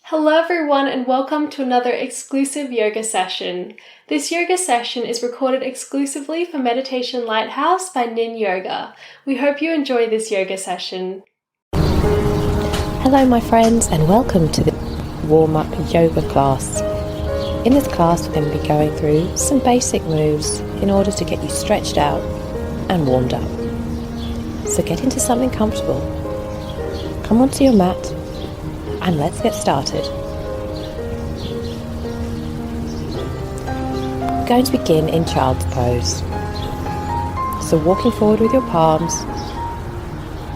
Hello everyone and welcome to another exclusive yoga session. This yoga session is recorded exclusively for Meditation Lighthouse by Nin Yoga. We hope you enjoy this yoga session. Hello my friends and welcome to the warm-up yoga class. In this class we're going to be going through some basic moves in order to get you stretched out and warmed up. So get into something comfortable, come onto your mat and let's get started. We're going to begin in child's pose. So walking forward with your palms,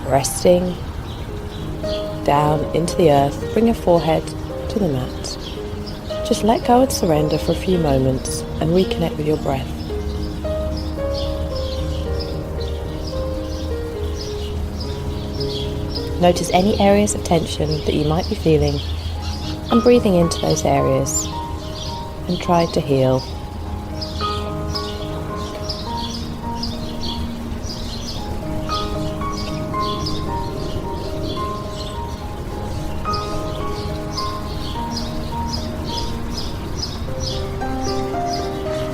resting down into the earth, bring your forehead to the mat. Just let go and surrender for a few moments and reconnect with your breath. Notice any areas of tension that you might be feeling and breathing into those areas and try to heal.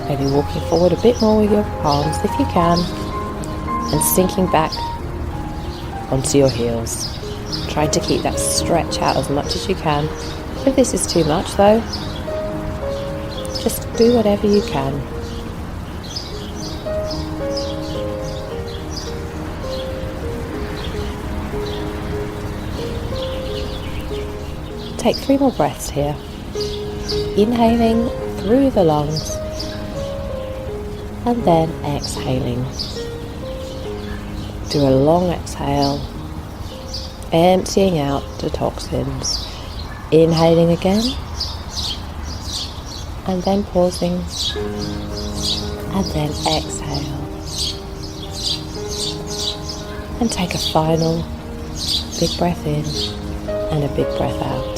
Maybe walking forward a bit more with your palms if you can and sinking back onto your heels. Try to keep that stretch out as much as you can. If this is too much though, just do whatever you can. Take 3 more breaths here. Inhaling through the lungs and then exhaling. Do a long exhale, emptying out the toxins. Inhaling again, and then pausing, and then exhale. And take a final big breath in and a big breath out.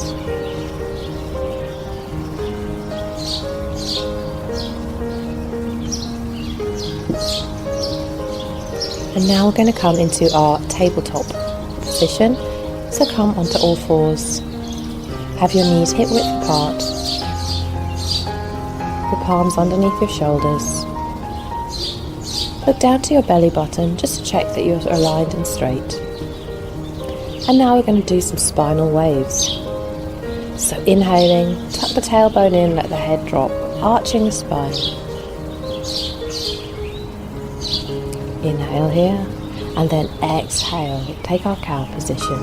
And now we're going to come into our tabletop position. So come onto all fours. Have your knees hip width apart. Your palms underneath your shoulders. Look down to your belly button just to check that you're aligned and straight. And now we're going to do some spinal waves. So inhaling, tuck the tailbone in, let the head drop, arching the spine. Inhale here, and then exhale, take our cow position.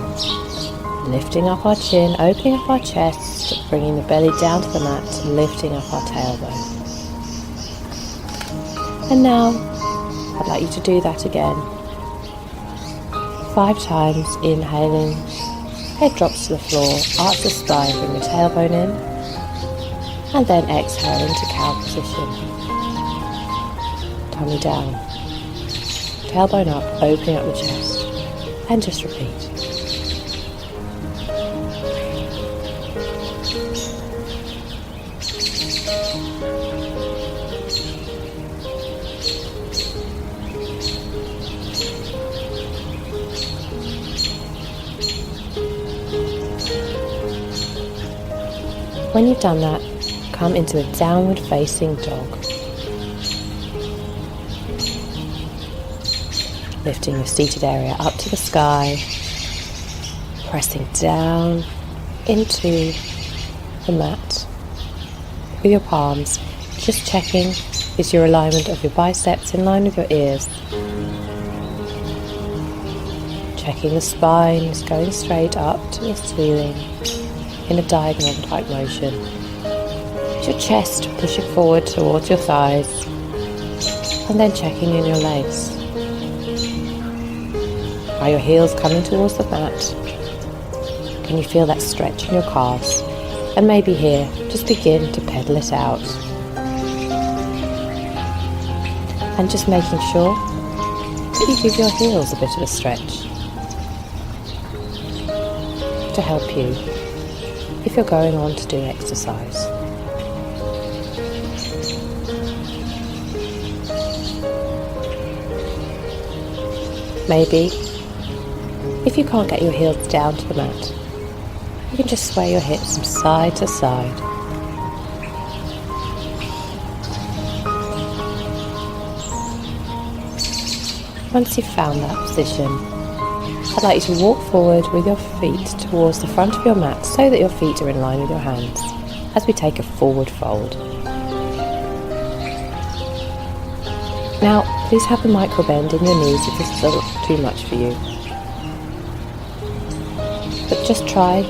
Lifting up our chin, opening up our chest, bringing the belly down to the mat, lifting up our tailbone. And now, I'd like you to do that again. 5 times, inhaling, head drops to the floor, arch the spine, bring the tailbone in, and then exhale into cow position. Tummy down. Tailbone up, opening up the chest, and just repeat. When you've done that, come into a downward facing dog. Lifting your seated area up to the sky, pressing down into the mat with your palms, just checking is your alignment of your biceps in line with your ears. Checking the spine is going straight up to the ceiling in a diagonal type motion. Is your chest pushing forward towards your thighs, and then checking in your legs. Are your heels coming towards the mat? Can you feel that stretch in your calves? And maybe here, just begin to pedal it out. And just making sure that you give your heels a bit of a stretch to help you if you're going on to do exercise. Maybe, if you can't get your heels down to the mat, You can just sway your hips from side to side. Once you've found that position, I'd like you to walk forward with your feet towards the front of your mat so that your feet are in line with your hands as we take a forward fold. Now, please have a micro bend in your knees if this is a little too much for you. But just try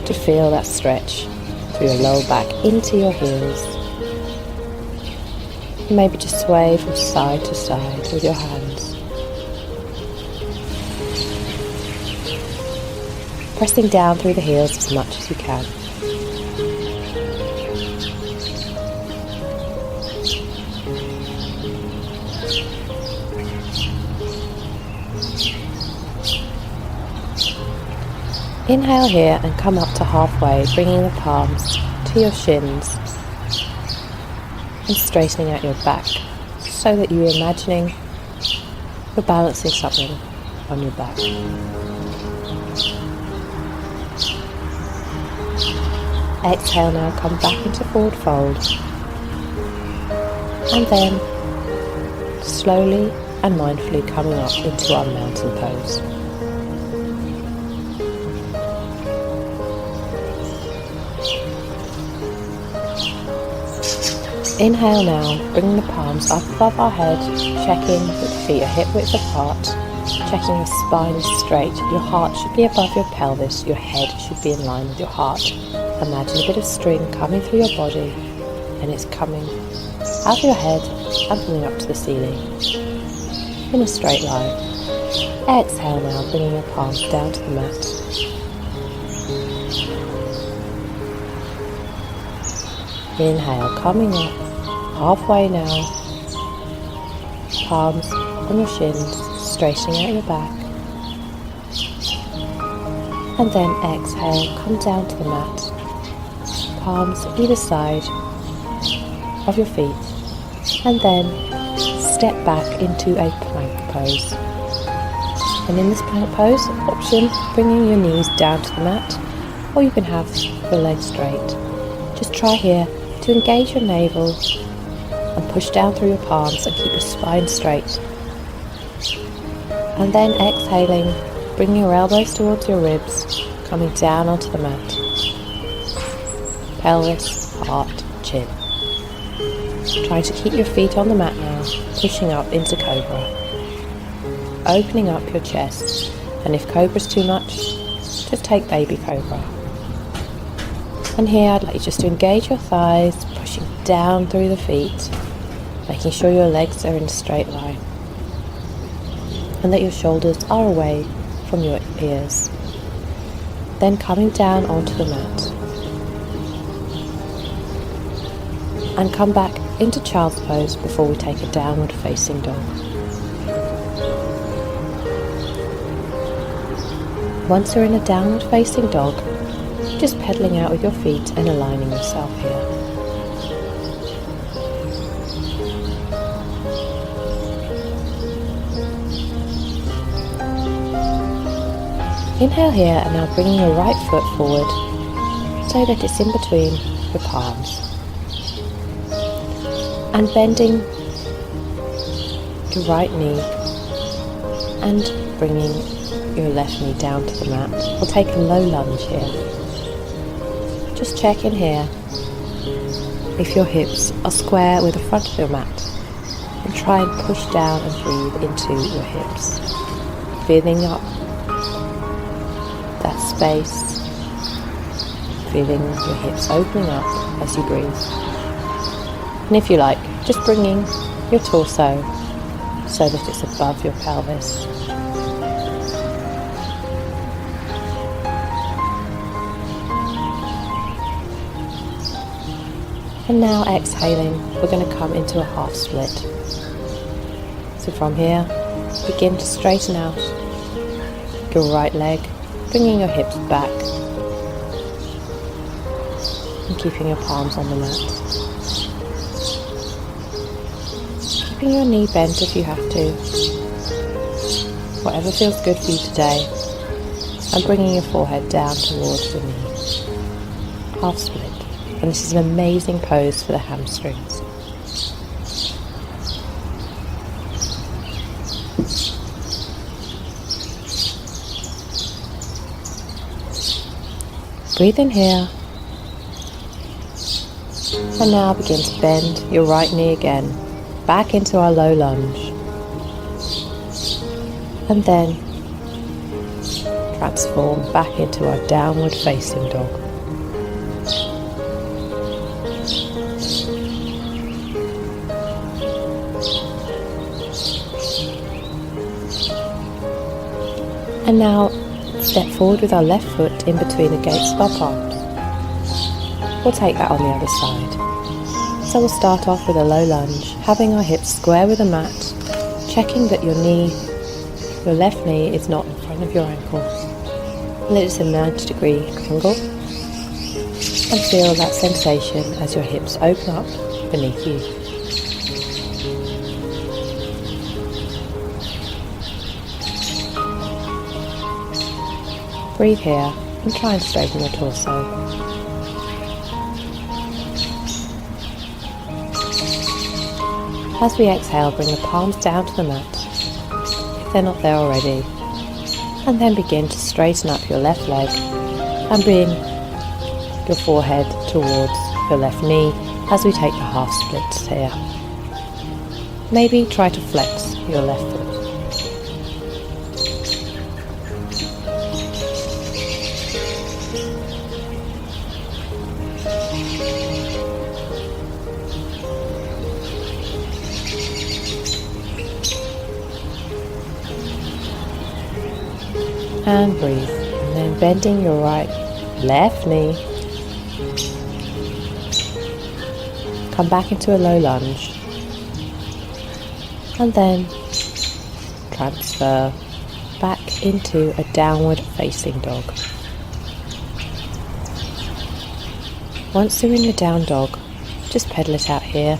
to feel that stretch through your lower back into your heels. Maybe just sway from side to side with your hands. Pressing down through the heels as much as you can. Inhale here and come up to halfway, bringing the palms to your shins and straightening out your back so that you're imagining you're balancing something on your back. Exhale now, come back into forward fold and then slowly and mindfully coming up into our mountain pose. Inhale now, bringing the palms up above our head, checking that the feet are hip width apart, checking your spine is straight, your heart should be above your pelvis, your head should be in line with your heart. Imagine a bit of string coming through your body and it's coming out of your head and pulling up to the ceiling in a straight line. Exhale now, bringing your palms down to the mat. Inhale, coming up, halfway now, palms on your shins, straightening out your back. And then exhale, come down to the mat, palms either side of your feet, and then step back into a plank pose. And in this plank pose, option, bringing your knees down to the mat, or you can have your legs straight. Just try here to engage your navel and push down through your palms and keep your spine straight. And then exhaling, bringing your elbows towards your ribs, coming down onto the mat. Pelvis, heart, chin. Trying to keep your feet on the mat now, pushing up into Cobra. Opening up your chest, and if Cobra's too much, just take Baby Cobra. And here I'd like you just to engage your thighs, pushing down through the feet, making sure your legs are in a straight line and that your shoulders are away from your ears. Then coming down onto the mat and come back into child's pose before we take a downward facing dog. Once you're in a downward facing dog, just pedaling out with your feet and aligning yourself here. Inhale here and now bringing your right foot forward so that it's in between your palms. And bending your right knee and bringing your left knee down to the mat. We'll take a low lunge here. Just check in here if your hips are square with the front of your mat and try and push down and breathe into your hips, filling up that space, feeling your hips opening up as you breathe. And if you like, just bringing your torso so that it's above your pelvis. And now exhaling, we're going to come into a half split. So from here, begin to straighten out your right leg, bringing your hips back and keeping your palms on the mat. Keeping your knee bent if you have to, whatever feels good for you today. and bringing your forehead down towards the knee. Half split. And this is an amazing pose for the hamstrings. Breathe in here. And now begin to bend your right knee again, back into our low lunge. And then transform back into our downward facing dog. And now step forward with our left foot in between the gates of our palms. We'll take that on the other side. So we'll start off with a low lunge, having our hips square with the mat, checking that your left knee is not in front of your ankle. Let it a 90-degree angle and feel that sensation as your hips open up beneath you. Breathe here and try and straighten your torso. As we exhale, bring the palms down to the mat, if they're not there already, and then begin to straighten up your left leg and bring your forehead towards your left knee as we take the half splits here. Maybe try to flex your left foot. And breathe, and then bending your left knee, come back into a low lunge, and then transfer back into a downward facing dog. Once you're in your down dog, just pedal it out here.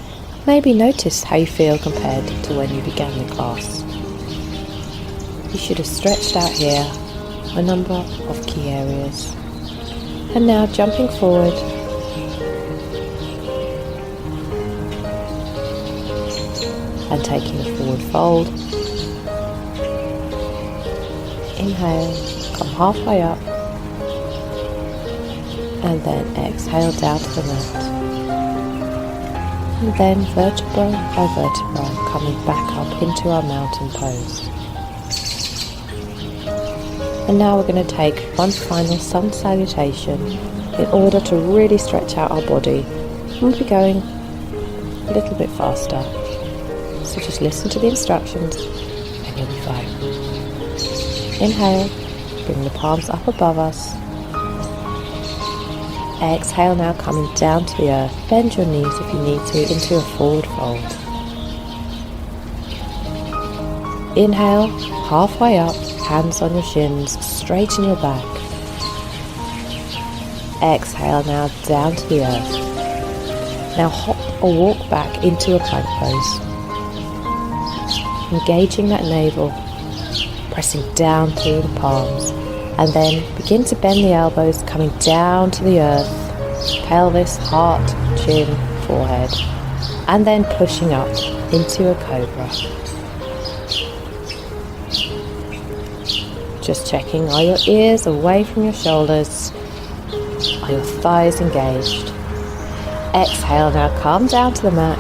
Maybe notice how you feel compared to when you began the class. You should have stretched out here a number of key areas. And now jumping forward, and taking a forward fold. Inhale, come halfway up, and then exhale down to the mat. And then vertebra by vertebra, coming back up into our mountain pose. And now we're going to take one final sun salutation in order to really stretch out our body. We'll be going a little bit faster. So just listen to the instructions and you'll be fine. Inhale, bring the palms up above us. Exhale now, coming down to the earth. Bend your knees if you need to into a forward fold. Inhale, halfway up, hands on your shins, straighten your back. Exhale now, down to the earth. Now hop or walk back into a plank pose. Engaging that navel, pressing down through the palms, and then begin to bend the elbows, coming down to the earth, pelvis, heart, chin, forehead, and then pushing up into a cobra. Just checking, are your ears away from your shoulders? Are your thighs engaged? Exhale now, come down to the mat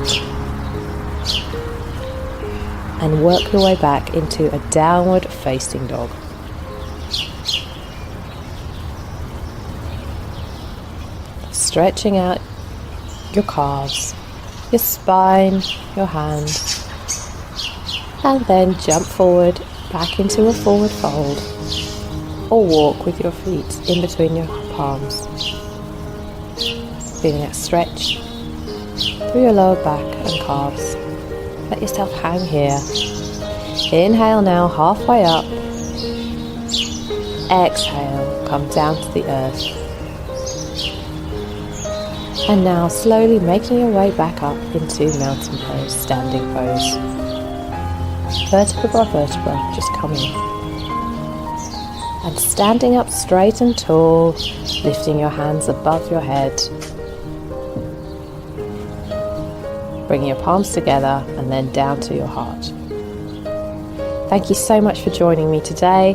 and work your way back into a downward facing dog. Stretching out your calves, your spine, your hands, and then jump forward back into a forward fold, or walk with your feet in between your palms. Feeling that stretch through your lower back and calves. Let yourself hang here. Inhale now, halfway up. Exhale, come down to the earth. And now slowly making your way back up into mountain pose, standing pose. Vertebra by vertebra, just come in. And standing up straight and tall, lifting your hands above your head. Bringing your palms together and then down to your heart. Thank you so much for joining me today.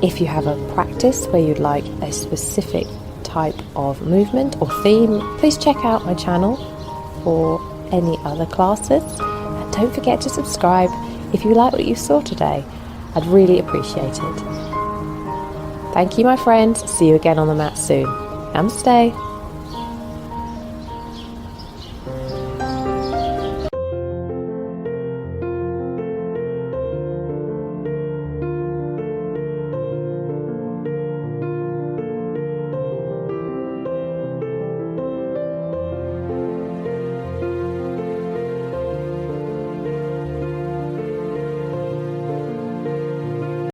If you have a practice where you'd like a specific type of movement or theme, please check out my channel for any other classes. And don't forget to subscribe if you like what you saw today. I'd really appreciate it. Thank you, my friends. See you again on the mat soon. Namaste.